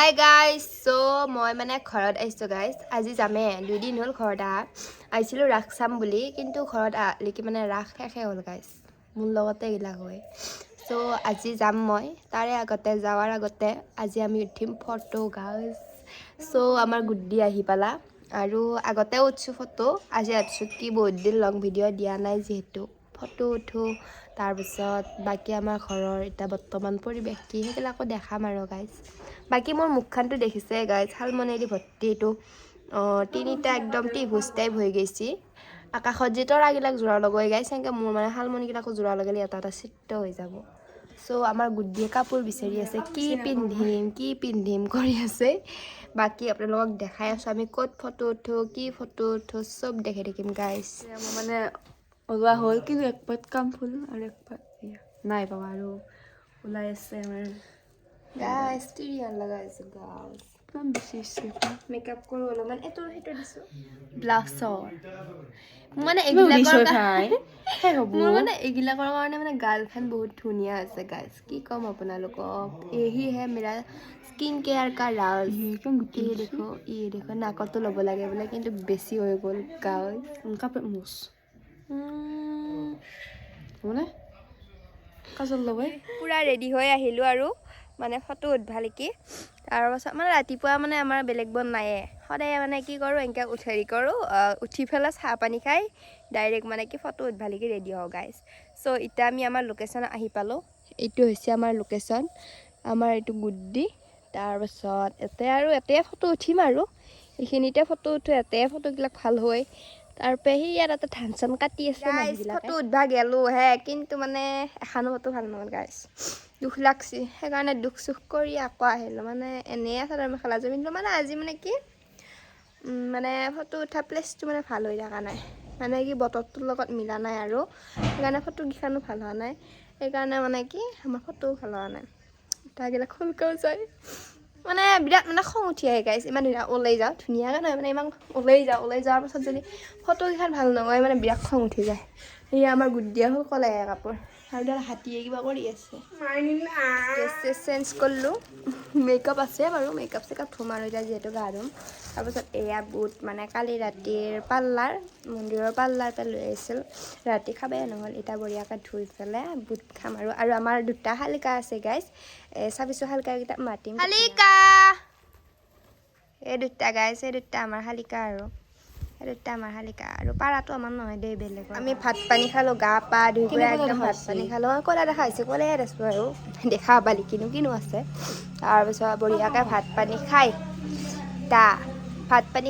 hi guys মই মানে ঘৰত আহিছোঁ গাইজ আজি যামে 2 দিন হ'ল ঘৰত আহিছিলোঁ ৰাস চাম বুলি কিন্তু ঘৰত লিখি মানে ৰাস শেষে হ'ল গাইজ মোৰ লগতে গিলাক হয় আজি যাম মই তাৰে আগতে যাৱাৰ আগতে আজি আমি উঠিম ফটো গাইজ আমাৰ গুড্ডি আহি পালা আৰু আগতে উঠছোঁ ফটো আজি ভাবিছোঁ কি বহুত দিন লং ভিডিঅ' দিয়া নাই যিহেতু ফটো উঠোঁ তাৰপিছত বাকী আমাৰ ঘৰৰ এতিয়া বৰ্তমান পৰিৱেশ কি সেইবিলাকো দেখাম আৰু গাইজ বাকী মোৰ মুখখনটো দেখিছে গাইজ শালমনেদি ভৰ্তি এইটো তিনিটা একদম ত্ৰিভুজ টাইপ হৈ গৈছে আকাশত যে তৰাগিলাক জোৰা লগাই গাইজ সেনেকৈ মোৰ মানে শালমনিগিলাকো জোৰা লগালে এটা এটা চিত্ৰ হৈ যাব আমাৰ গুড্ডিয়ে কাপোৰ বিচাৰি আছে কি পিন্ধিম কৰি আছে বাকী আপোনালোকক দেখাই আছোঁ আমি ক'ত ফটো উঠোঁ কি ফটো উঠোঁ চব দেখাই থাকিম গাইজ মানে ওলোৱা হ'ল কিন্তু এক পাত কাম ফুল আৰু এক পাত নাই পাবা আৰু ওলাই আছে আমাৰ গাইজ টিৰিয়ান লগাইছোঁ গাইজ কিমান বেছি হৈছে মেকআপ কৰোঁ অলপমান এইটো সেইটো দিছোঁ ব্লাছৰ মানে মোৰ মানে এইগিলাকৰ কাৰণে মানে গালখন বহুত ধুনীয়া আছে গাইজ কি ক'ম আপোনালোকক এহিহে মেৰা স্কিন কেয়াৰ কা ৰাজ দেখো নাকতো ল'ব লাগে বোলে কিন্তু বেছি হৈ গ'ল গাইজ কাপোৰ মুচ মানে কাজল লগাই পূৰা ৰেডি হৈ আহিলোঁ আৰু মানে ফটো উঠবা লিকি তাৰপাছত মানে ৰাতিপুৱা মানে আমাৰ বেলেগ বন নায়ে সদায় মানে কি কৰোঁ এনেকৈ হেৰি কৰোঁ উঠি পেলাই চাহ পানী খাই ডাইৰেক্ট মানে কি ফটো উঠবা লিকি ৰেডি হওঁ গাইজ এতিয়া আমি আমাৰ লোকেশ্যন আহি পালোঁ এইটো হৈছে আমাৰ লোকেশ্যন আমাৰ এইটো গুড্ডি তাৰপাছত এতে ফটো উঠিম আৰু এইখিনিতে ফটো উঠোঁ এতে ফটোবিলাক ভাল হয় তাৰপৰা সি ইয়াত এটা ধান চান কাটি আছে ফটো উঠবা গেলোঁ হে কিন্তু মানে এখানো ফটো ভাল নহ'ল গাইজ দুখ লাগছি সেইকাৰণে দুখ চুখ কৰি আকৌ আহিলোঁ মানে এনেই চাদৰ মেখেলা যোৰ পিন্ধিলোঁ মানে আজি মানে কি মানে ফটো উঠা প্লেচটো মানে ভাল হৈ থকা নাই মানে কি বতৰটোৰ লগত মিলা নাই আৰু সেইকাৰণে ফটোকেইখনো ভাল হোৱা নাই সেইকাৰণে মানে কি আমাৰ ফটোও ভাল হোৱা নাই তাগিলা খোলকাও যায় মানে বিৰাট মানে খং উঠি আহে গাইজ ইমান ধুনীয়া ওলাই যাওঁ ধুনীয়াকৈ নহয় মানে ইমান ওলাই যোৱাৰ পাছত যদি ফটোকেইখন ভাল নহয় মানে বিৰাট খং উঠি যায় সেয়া আমাৰ গুড্ডিয়ে হ'ল কলে কাপোৰ আৰু হাতীয়ে কিবা কৰি আছে ড্ৰেছ চেঞ্জ কৰিলোঁ মেকআপ আছে বাৰু মেকআপ চেকআপ ধুম আৰু এতিয়া যিহেতু গা ধুম তাৰপাছত এয়া বুট মানে কালি ৰাতিৰ পাল্লাৰ মন্দিৰৰ পাল্লাৰ পৰা লৈ আহিছিল ৰাতি খাবেই নহ'ল এতিয়া বঢ়িয়াকৈ ধুই পেলাই বুট খাম আৰু আমাৰ দুটা শালিকা আছে গাইজ চাবিছোঁ শালিকাকেইটা মাতিম শালিকা এই দুটা গাইজ এই দুটা আমাৰ শালিকা আৰু পাৰাটো আমাৰ নহয় দেই বেলেগ আমি ভাত পানী খালোঁ গা পা ধুই পেলাই একদম ভাত পানী খালোঁ ক'লা দেখা হৈছে ক'লেহে দেছোঁ আৰু দেখা পালি কিনো আছে তাৰপিছত বঢ়িয়াকৈ ভাত পানী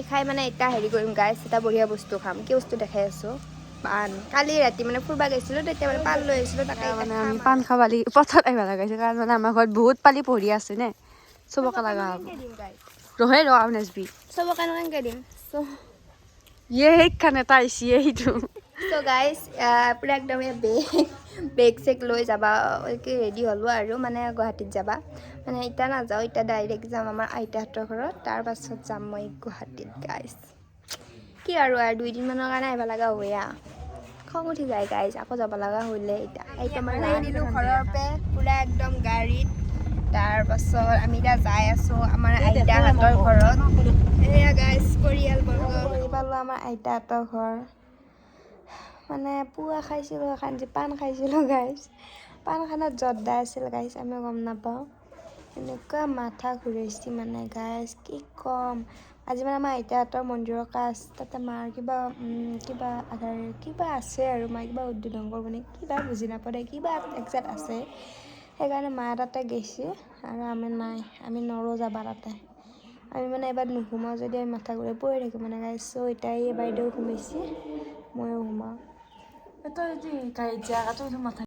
খাই মানে এতিয়া হেৰি কৰিম গাইজ এটা বঢ়িয়া বস্তু খাম কি বস্তু দেখাই আছোঁ পাণ কালি ৰাতি মানে ফুৰিব গৈছিলোঁ তেতিয়া মানে পাণ লৈ আহিছিলোঁ তাকে মানে আমি পাণ খাব লাগি পথত আহিব লগাইছোঁ কাৰণ মানে আমাৰ ঘৰত বহুত পালি পঢ়ি আছে নে চবকে লগা হ'ব ৰহে আৰু নেচবি চবকে কেনেকৈ দিম সেইখান এটা আহিছে সেইটো গাইজ পূৰা একদম বেগ চেগ লৈ যাবা ৰেডি হ'লোঁ আৰু মানে গুৱাহাটীত যাবা মানে এতিয়া নাযাওঁ এতিয়া ডাইৰেক্ট যাম আমাৰ আইতাহঁতৰ ঘৰত তাৰপাছত যাম মই গুৱাহাটীত গাইজ কি আৰু 2 দিনমানৰ কাৰণে আহিব লগা হয় খং উঠি যায় গাইজ আকৌ যাব লগা হ'লে এতিয়া দিলোঁ ঘৰৰ পৰা পূৰা একদম গাড়ীত তাৰপাছত আমি এতিয়া যাই আছোঁ আমাৰ আইতাহঁতৰ ঘৰত এয়া গাইজ পৰিয়ালবৰ্গ পালোঁ আমাৰ আইতাহঁতৰ ঘৰ মানে পুৱা খাইছিলোঁ পাণ খাইছিলোঁ গাইজ পাণখনত জৰ্দা আছিল গাইজ আমি গম নাপাওঁ এনেকুৱা মাথা ঘূৰাইছি মানে গাইজ কি ক'ম আজি মানে আমাৰ আইতাহঁতৰ মন্দিৰৰ কাজ তাতে মাৰ কিবা আছে আৰু মায়ে কিবা উদ্বোধন কৰিব কিবা বুজি নাপাওঁ কিবা একজেক্ট আছে সেইকাৰণে মা তাতে গৈছে আৰু আমি নাই আমি নৰো যাবা তাতে আমি মানে এবাৰ নুসুমাওঁ যদি আমি মাথা ঘূৰাই পৰি থাকিম মানে গাইজ এতিয়া এই বাইদেউ সোমাইছে ময়ো সোমাওঁ তই যদি গাড়ীত যা মাথা